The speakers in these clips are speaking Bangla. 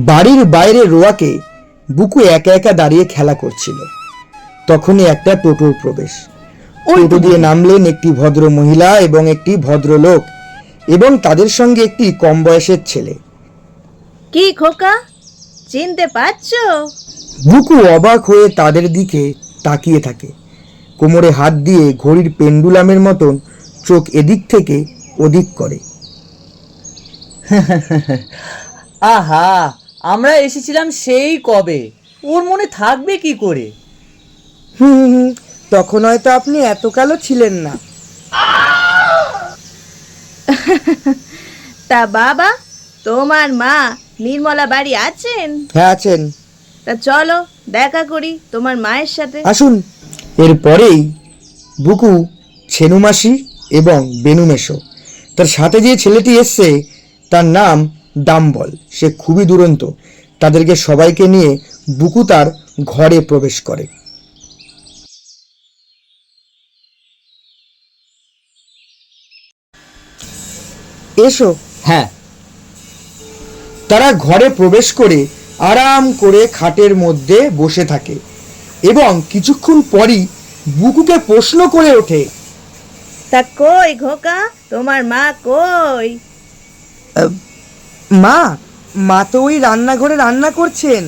বাড়ির বাইরে রোয়াকে বুকু একা একা দাঁড়িয়ে খেলা করছিল। তখনই একটা টোটোর প্রবেশ। টোটো দিয়ে নামলেন একটি ভদ্র মহিলা এবং একটি ভদ্রলোক এবং তাদের সঙ্গে একটি কম বয়সের ছেলে। কি খোকা, চিনতে পারছো? বুকু অবাক হয়ে তাদের দিকে তাকিয়ে থাকে। কোমরে হাত দিয়ে ঘড়ির পেন্ডুলামের মতন চোখ এদিক থেকে ওদিক করে। আহা, আমরা এসেছিলাম সেই কবে, ওর মনে থাকবে কি করে? তখন হয়তো আপনি এত কালো ছিলেন না। তা বাবা, তোমার মা নির্মলা বাড়ি আছেন? হ্যাঁ আছেন। তা চলো দেখা করি তোমার মায়ের সাথে। আসুন। এরপরেই বুকু ছেনুমাসি এবং বেনুমেশো, তার সাথে যে ছেলেটি এসছে তার নাম ডাম্বল, সে খুবই দুরন্ত। তাদেরকে সবাইকে নিয়ে বুকু তার ঘরে প্রবেশ করে। এসো। হ্যাঁ। তারা ঘরে প্রবেশ করে আরাম করে খাটের মধ্যে বসে থাকে এবং কিছুক্ষণ পরই বুকুকে প্রশ্ন করে ওঠে, তা কই খোকা, তোমার মা কই? মা মা তো ওই রান্নাঘরে রান্না করছেন।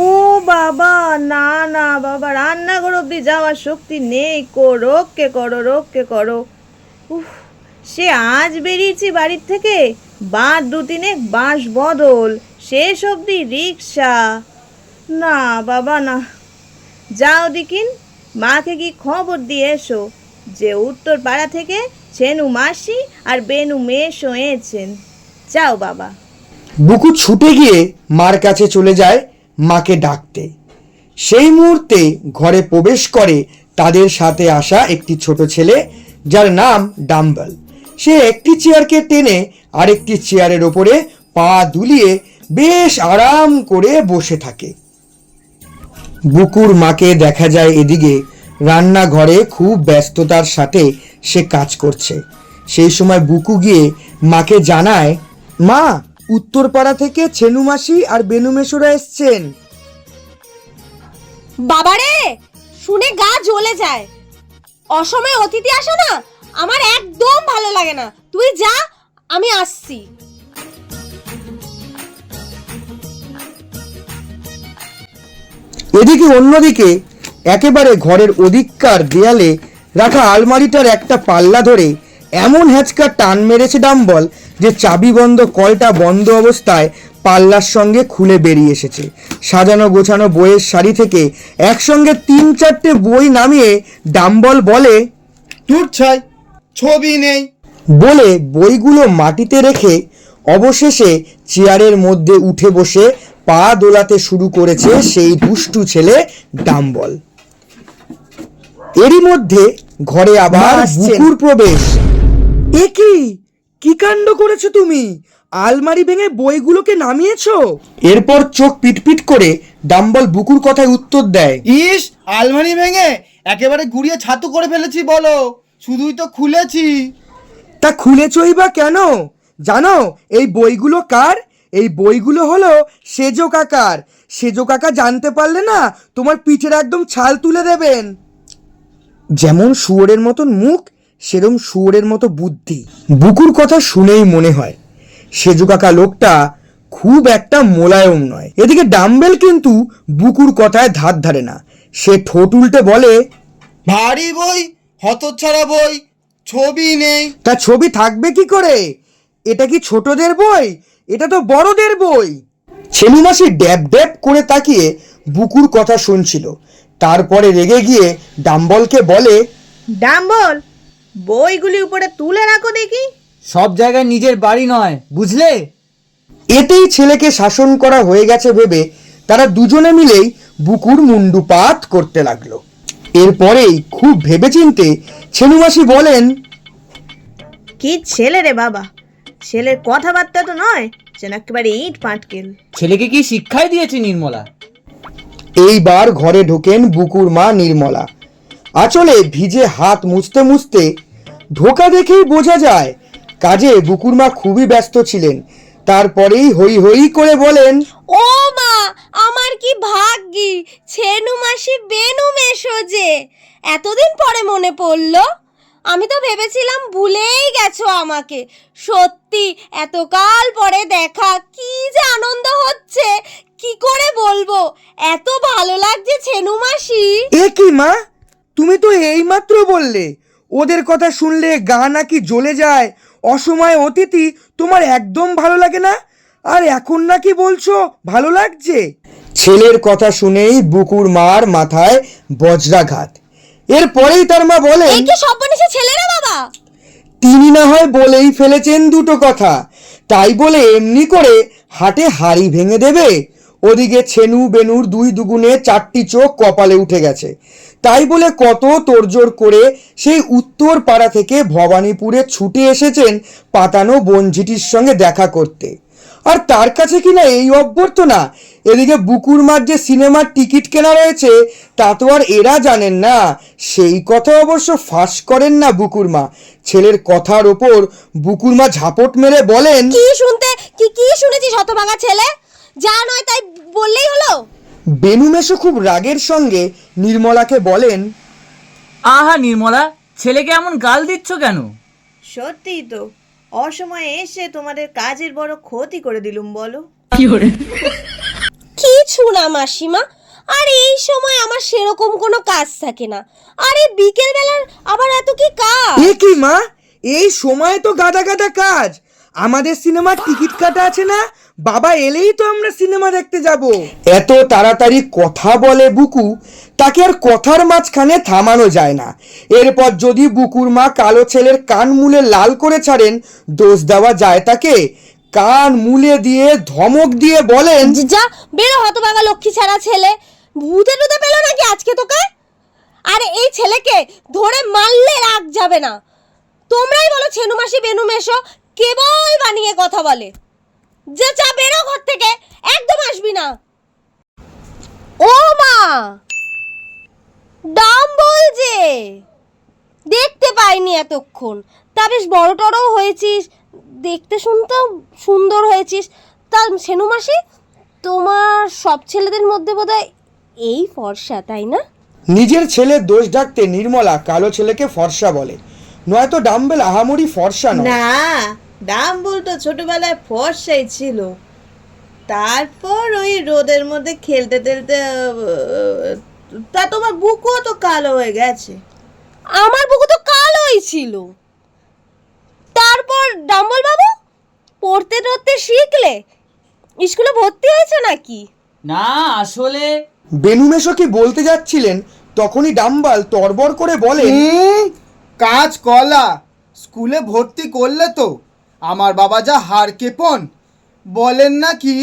ও বাবা, না না বাবা, রান্নাঘর অব্দি যাওয়ার শক্তি নেই। রক্ষে করো, রক্ষে করো। উফ, সে আজ বেরিয়েছি বাড়ির থেকে, বাঁধ দুদিনে বাঁশ বদল, শেষ অব্দি রিক্সা। না বাবা না, যাও দেখিন মাকে কি খবর দিয়ে এসো যে উত্তর পাড়া থেকে ছেনু মাসি আর বেনু মেশো এসেছেন। যাও বাবা। বুকু ছুটে গিয়ে মার কাছে চলে যায় মাকে ডাকতে। সেই মুহূর্তে ঘরে প্রবেশ করে তাদের সাথে আসা একটি ছোট ছেলে, যার নাম ডাম্বল। সে একটি চেয়ারকে টেনে আরেকটি চেয়ারের ওপরে পা দুলিয়ে বেশ আরাম করে বসে থাকে। বুকুর মাকে দেখা যায় এদিকে রান্নাঘরে খুব ব্যস্ততার সাথে সে কাজ করছে। সেই সময় বুকু গিয়ে মাকে জানায়, মা, উত্তরপাড়া থেকে ছেনু মাসি আর বেনু মেশোরা এসছেন। বাবারে, শুনে গা জ্বলে যায়। অসময়ে অতিথি আসে না, আমার একদম ভালো লাগে না। তুই যা, আমি আসছি। এদিকে অন্যদিকে একেবারে ঘরের ওদিককার দেয়ালে রাখা আলমারিটার একটা পাল্লা ধরে এমন হ্যাঁচকা টান মেরেছে ডাম্বল যে চাবি বন্ধ কলটা বন্ধ অবস্থায় পাল্লার সঙ্গে খুলে বেরিয়ে এসেছে। সাজানো গোছানো বইয়ের শাড়ি থেকে একসঙ্গে 3-4টে বই নামিয়ে ডাম্বল বলে, দূর ছাই, ছবি নেই বলে বইগুলো মাটিতে রেখে অবশেষে চেয়ারের মধ্যে উঠে বসে পা দোলাতে শুরু করেছে সেই দুষ্টু ছেলে ডাম্বল। এরই মধ্যে ঘরে আবার বুকুর প্রবেশ। এ কি কাণ্ড করেছো তুমি? আলমারি ভেঙে বইগুলোকে নামিয়েছো? এরপর চোখ পিটপিট করে ডাম্বল বুকুর কথায় উত্তর দেয়, ইস, আলমারি ভেঙে একেবারে গুড়িয়ে ছাতু করে ফেলেছি বলো, শুধুই তো খুলেছি। তা খুলেছই বা কেন? জানো এই বইগুলো কার? এই বইগুলো হলো সেজো কাকার। সেজো কাকা জানতে পারলে না তোমার পিঠের একদম ছাল তুলে দেবেন। যেমন শুয়োরের মতন মুখ, সেরম শুয়োরের মতো বুদ্ধি। বুকুর কথা শুনেই মনে হয় সেজো কাকা লোকটা খুব একটা মোলায়েম নয়। এদিকে ডাম্বেল কিন্তু বুকুর কথায় ধার ধারে না। সে ঠোঁট উল্টে বলে, ভারী বই, হতচ্ছাড়া বই, ছবি নেই। তা ছবি থাকবে কি করে? এটা কি ছোটদের বই? এটা তো বড়দের বই। ছেনু মাসি ড্যাব ড্যাব করে তাকিয়ে বুকুর কথা শুনছিল। তারপরে রেগে গিয়ে ডাম্বলকে বলে, ডাম্বল, বইগুলি উপরে তুলে রাখো দেখি। সব জায়গায় নিজের বাড়ি নয়, বুঝলে? এতেই ছেলেকে শাসন করা হয়ে গেছে ভেবে তারা দুজনে মিলেই বুকুর মুন্ডুপাত করতে লাগলো। এরপরেই খুব ভেবেচিন্তে ছেনু মাসি বলেন, কি ছেলে রে বাবা, ছেলের কথাবার্তা তো নয় যেন একেবারে ইট পাটকেল। ছেলেকে কি শিক্ষাই দিয়েছে নির্মলা? এইবার ঘরে ঢোকেন বুকুর মা নির্মলা। আঁচলে ভিজে হাত মুছতে মুছতে ঢোকা দেখেই বোঝা যায় কাজে বুকুর মা খুবই ব্যস্ত ছিলেন। তারপরেই হই হই করে বলেন, ও মা, আমার কি ভাগ্যি, ছেনু মাসি বেনু মেশো যে এতদিন পরে মনে পড়লো। আমি তো ভেবেছিলাম ভুলেই গেছো আমাকে। সত্যি এতকাল পরে দেখা, কি যে আনন্দ হচ্ছে, কি করে বলবো, এত ভালো লাগছে ছেনু মাসি। এ কি মা, তুমি তো এইমাত্র বললে ওদের কথা শুনলে গা নাকি জ্বলে যায়, অসময়ে অতিথি তোমার একদম ভালো লাগে না, আর এখন নাকি বলছো ভালো লাগছে। ছেলের কথা শুনেই বুকুর মার মাথায় বজ্রাঘাত। এরপরেই তার মা বলেন, এই কি সর্বনেশে ছেলেরা বাবা। তিনি না হয় বলেই ফেলেছেন দুটো কথা, তাই বলে এমনি করে হাটে হাড়ি ভেঙে দেবে? ওদিকে ছেনু বেনুর 2 দুগুণে 4টি চোখ কপালে উঠে গেছে, তাই বলে কত তোড়জোড় করে সেই উত্তর পাড়া থেকে ভবানীপুরে ছুটে এসেছেন পাতানো বনঝিটির সঙ্গে দেখা করতে। আর তার কাছে কিনা এই অভ্যর্থনা। এদিকে বুকুর মার যে সিনেমার টিকিট কেনা রয়েছে তা তো আর এরা জানেন না। সেই কথা অবশ্য ফাঁস করেন না বুকুর মা। ছেলের কথার ওপর বুকুর মা ঝাপট মেরে বলেন, কি শুনেছিস হতভাগা ছেলে, যা নয় তাই বললেই হলো। বেনু মেশো খুব রাগের সঙ্গে নির্মলাকে বলেন, আহা নির্মলা, ছেলেকে এমন গাল দিচ্ছ কেন? সত্যিই তো, অসময়ে এসে তোমাদের কাজের বড় ক্ষতি করে দিলুম বলো। কিছু না মাসিমা, আর এই সময় আমার সেরকম কোনো কাজ থাকে না। আরে বিকেল বেলার আবার এত কি কাজ। এ কি মা, এই সময় তো গাদা গাদা কাজ। আমাদের সিনেমার টিকিট কাটা আছে না, বাবা এলেই তো আমরা সিনেমা দেখতে যাব। এত তাড়াতাড়ি কথা বলে বুকু, তাকে আর কথার মাঝখানে থামানো যায় না। এরপর যদি বুকুর মা কালো ছেলের কান মুলে লাল করে ছাড়েন, দোষ দেওয়া যায় তাকে? কান মুলে দিয়ে ধমক দিয়ে বলেন, যা বেরো হতভাগা লক্ষ্মী ছাড়া ছেলে, ভূতে টুতে পেলো নাকি আজকে তোকে? আরে এই ছেলেকে ধরে মারলে রাগ যাবে না। তোমরাই বলো ছেনু মাসি বেনু মেশো, কেবল বানিয়ে কথা বলে। যা বেরো ঘর থেকে, একদম আসবি না। ও মা, ডাম্বল যে দেখতে পাইনি এতক্ষণ। তা বেশ বড় টড়ও হয়েছিস, দেখতে শুনতেও সুন্দর হয়েছিস। তা ছেনু মাসি, তোমার সব ছেলেদের মধ্যে বোধহয় এই ফর্সা, তাই না? নিজের ছেলের দোষ ঢাকতে নির্মলা কালো ছেলেকে ফর্সা বলে, নয়তো ডাম্বেল আহামরি ফর্সা নয়। না, ডাম্বল তো ছোটবেলায় ফর্সাই ছিল, তারপর ওই রোদের মধ্যে খেলতে খেলতে তা তোমার বুকও তো কালো হয়ে গেছে। আমার বুকু তো কালোই ছিল। তারপর ডাম্বল বাবু পড়তে টড়তে শিখলে, স্কুলে ভর্তি হয়েছে নাকি? না আসলে বেনু মেশো কি বলতে যাচ্ছিলেন, তখনই ডাম্বাল তরবর করে বলেন, কাজ কলা স্কুলে ভর্তি করলে তো আমার বাবা যা হার কেপন, বলেন নাকি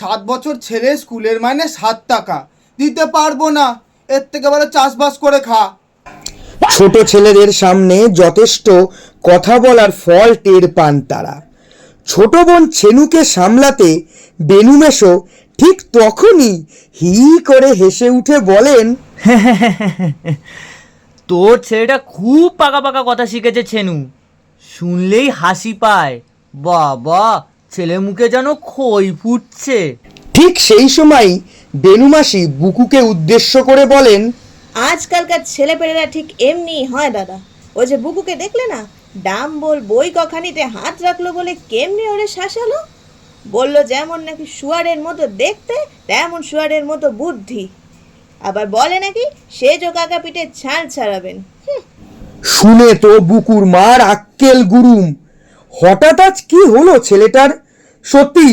7 বছর ছেলে স্কুলের মাইনে 7 টাকা দিতে পারবো না, এর থেকে বলে চাষবাস করে খা। ছোট ছেলেদের সামনে যথেষ্ট কথা বলার ফল টের পান তারা। ছোট বোন ছেনুকে সামলাতে বেনু মেশো ঠিক তখনই হি করে হেসে উঠে বলেন, তোর ছেলেটা খুব পাকা পাকা কথা শিখেছে ছেনু, শুনলেই হাসি পায়। বাবা, ছেলে মুখে যেন খই ফুটছে। ঠিক সেই সময় বেনু মাসি বুকুকে উদ্দেশ্য করে বলেন, আজকালকার ছেলেপেলেরা ঠিক এমনি হয় দাদা। ওই যে বুকুকে দেখলে না, ডাম্বল বই কখানিতে হাত রাখলো বলে কেমনি ওরে শাসালো। বলল যেমন নাকি শুয়ারের মতো দেখতে, তেমন শুয়ারের মতো বুদ্ধি। আবার বলে নাকি সেজো কাকা পিঠে ছাল ছাড়াবেন। শুনে তো বুকুর মার আক্কেল গুরুম। হঠাৎ আজ কি হলো ছেলেটার? সত্যি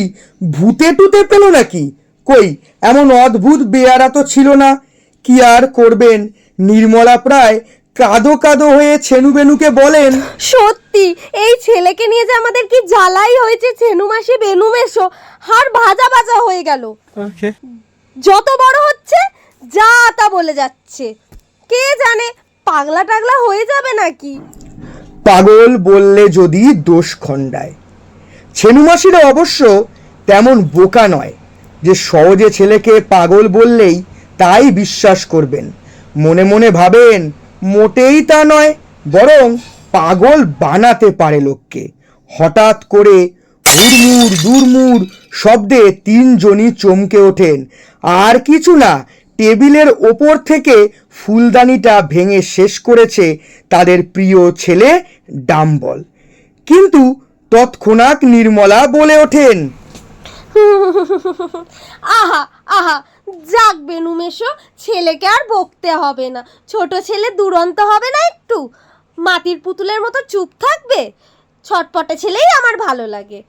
ভূতে টুতে পেল নাকি? কই, এমন অদ্ভুত বেয়ারা তো ছিল না। কি আর করবেন, নির্মলা প্রায় কাঁদো কাঁদো হয়ে ছেনু বেনুকে বলেন, সত্যি এই ছেলেকে নিয়ে যে আমাদের কি জ্বালাই হয়েছে ছেনু মাসি বেনু মেশো, হাড় ভাজা ভাজা হয়ে গেল। যত বড় হচ্ছে যা তা বলে যাচ্ছে, কে জানে পাগলা টাগলা হয়ে যাবে নাকি। পাগল বললে যদি দোষ খণ্ডায়। ছেনু মাসিরা অবশ্য তেমন বোকা নয় যে সহজে ছেলেকে পাগল বললেই তাই বিশ্বাস করবেন। মনে মনে ভাবেন মোটেই তা নয়, বরং পাগল বানাতে পারে লোককে। হঠাৎ করে হুড়মুড় দুরমুড় শব্দে তিনজনই চমকে ওঠেন। আর কিছু না, টেবিলের ওপর থেকে ফুলদানিটা ভেঙে শেষ করেছে তাদের প্রিয় ছেলে ডাম্বল। কিন্তু তৎক্ষণাৎ নির্মলা বলে ওঠেন, আহা আহা, যাক বেনু মেশো, ছেলেকে আর বকতে হবে না। ছোট ছেলে দুরন্ত হবে না একটু? মাটির পুতুলের মতো চুপ থাকবে? ছটপটে ছেলেই আমার ভালো লাগে।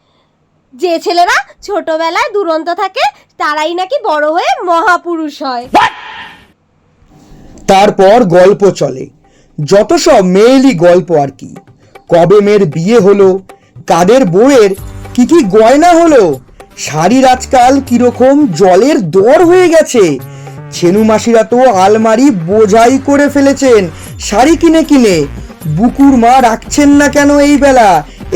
যে ছেলেরা ছোটবেলায় দুরন্ত থাকে তারাই নাকি বড় হয়ে মহাপুরুষ হয়। তারপর গল্প চলে, যত সব মেয়েলি গল্প আর কি। কবে মেয়ের বিয়ে হলো, কাদের বউয়ের কি কি গয়না হলো, শাড়ির আজকাল কিরকম জলের দর হয়ে গেছে। ছেনু মাসিরা তো আলমারি বোঝাই করে ফেলেছেন শাড়ি কিনে কিনে। বুকুর মা রাখছেন না কেন এই বেলা,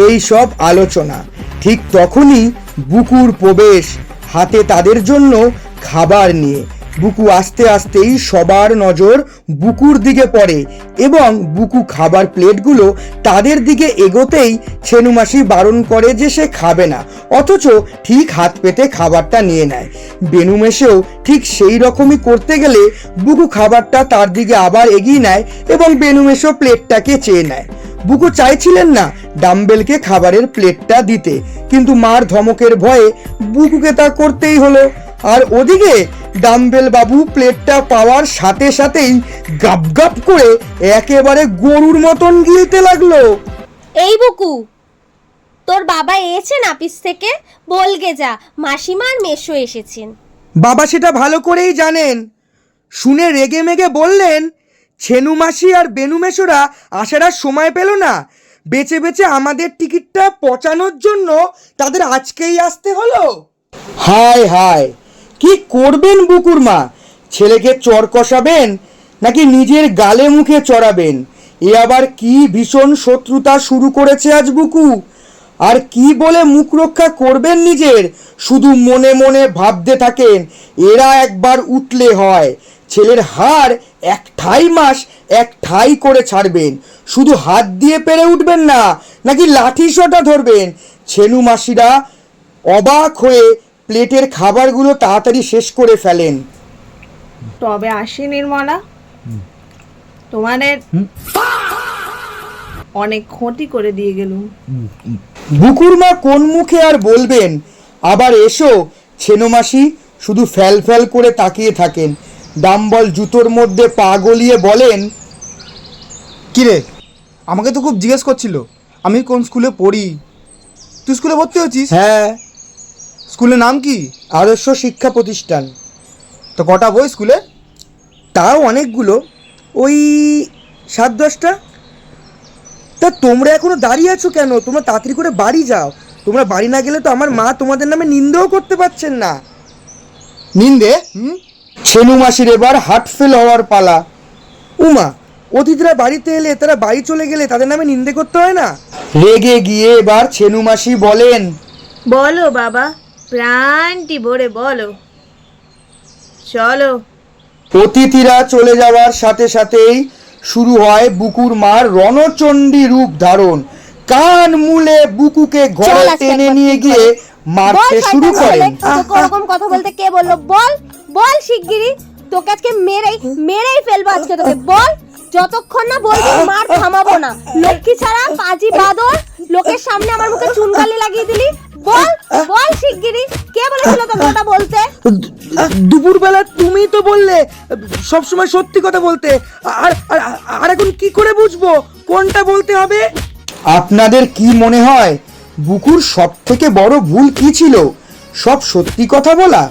এই সব আলোচনা। ঠিক তখনই বুকুর প্রবেশ, হাতে তাদের জন্য খাবার নিয়ে। বুকু আস্তে আস্তেই সবার নজর বুকুর দিকে পড়ে এবং বুকু খাবার প্লেটগুলো তাদের দিকে এগোতেই ছেনু মাসি বারণ করে যে সে খাবে না, অথচ ঠিক হাত পেতে খাবারটা নিয়ে নেয়। বেনু মেশো ঠিক সেই রকমই করতে গেলে বুকু খাবারটা তার দিকে আবার এগিয়ে নেয় এবং বেনু মেশো প্লেটটাকে চেয়ে নেয়। বুকু চাইছিলেন না ডাম্বেলকে খাবারের প্লেটটা দিতে, কিন্তু মার ধমকের ভয়ে বুকুকে তা করতেই হলো। আর ওদিকে ডাম্বেল বাবু প্লেটটা পাওয়ার সাথে সাথেই গাপ গাপ করে একেবারে গরুর মতন গিলতে লাগলো। এই বুকু, তোর বাবা এসেছেন অফিস থেকে? বলগে যা, মাসিমা আর মেশো এসেছেন। বাবা সেটা ভালো করেই জানেন। শুনে রেগে মেগে বললেন, ছেনু মাসি আর বেনু মেশোরা আসার আর সময় পেল না, বেঁচে বেঁচে আমাদের টিকিটটা পচানোর জন্য তাদের আজকেই আসতে হলো। হায় হায়, কি করবেন বুকুর মা? ছেলেকে চর কষাবেন নাকি নিজের গালে মুখে চড়াবেন? এ আবার কি ভীষণ শত্রুতা শুরু করেছে আজ বুকু। আর কি বলে মুখ রক্ষা করবেন নিজের? শুধু মনে মনে ভাবতে থাকেন, এরা একবার উঠলে হয়। ছেলের হাড় এক ঠাই মাস এক ঠাই করে ছাড়বেন। শুধু হাত দিয়ে পেরে উঠবেন না, নাকি লাঠি সোটা ধরবেন? ছেনু মাসিরা অবাক হয়ে প্লেটের খাবারগুলো তাড়াতাড়ি শেষ করে ফেলেন। তবে আসি নির্মলা, তোমাদের অনেক ক্ষতি করে দিয়ে গেলুম। বুকুর মা কোন মুখে আর বলবেন, আবার এসো ছেনু মাসি শুধু ফ্যাল ফ্যাল করে তাকিয়ে থাকেন। ডাম্বল জুতোর মধ্যে পা গলিয়ে বলেন, কিরে, আমাকে তো খুব জিজ্ঞেস করছিল আমি কোন স্কুলে পড়ি। তুই স্কুলে ভর্তি হচ্ছিস? হ্যাঁ, স্কুলের নাম কি? আদর্শ শিক্ষা প্রতিষ্ঠান। তো কটা বই স্কুলে? তাও অনেকগুলো, ওই 7-10টা। তা তোমরা এখনো দাঁড়িয়ে আছো কেন? তোমরা তাড়াতাড়ি করে বাড়ি যাও। তোমরা বাড়ি না গেলে তো আমার মা তোমাদের নামে নিন্দাও করতে পারছেন না। নিন্দে? ছেনু মাসির এবার হার্ট ফেল হওয়ার পালা। উমা, অতিথিরা বাড়িতে এলে তারা বাড়ি চলে গেলে তাদের নামে নিন্দে করতে হয় না? রেগে গিয়ে এবার ছেনু মাসি বলেন, বলো বাবা, প্রাণটি ভরে বলো, চলো। অতিথিরা চলে যাওয়ার সাথে সাথেই শুরু হয় বুকুর মার রণচণ্ডী রূপ ধারণ। কান মুলে বুকুকে ঘরে চল আজকে টেনে একবার নিয়ে ঠিক গিয়ে মারতে বল, শুরু শয়তান করেন। ছেলে, তোকে ওরকম কথা বলতে কে বললো? বল বল শিগগিরই, তোকে আজকে মেরেই ফেলবো আজকে তোকে। বল, যতক্ষণ না বলবি মার থামাবো না। লক্ষ্মী ছাড়া পাজি বাদর, লোকের সামনে আমার মুখে চুনকালি লাগিয়ে দিলি। বল বল শিগগিরই, কে বলেছিল তোকে ওটা বলতে? দুপুরবেলা তুমি তো বললে সবসময় সত্যি কথা বলতে, আর আর এখন কি করে বুঝবো কোনটা বলতে হবে? আপনাদের কি মনে হয় বুকুর সব থেকে বড় ভুল কি ছিল? সব সত্যি কথা বলা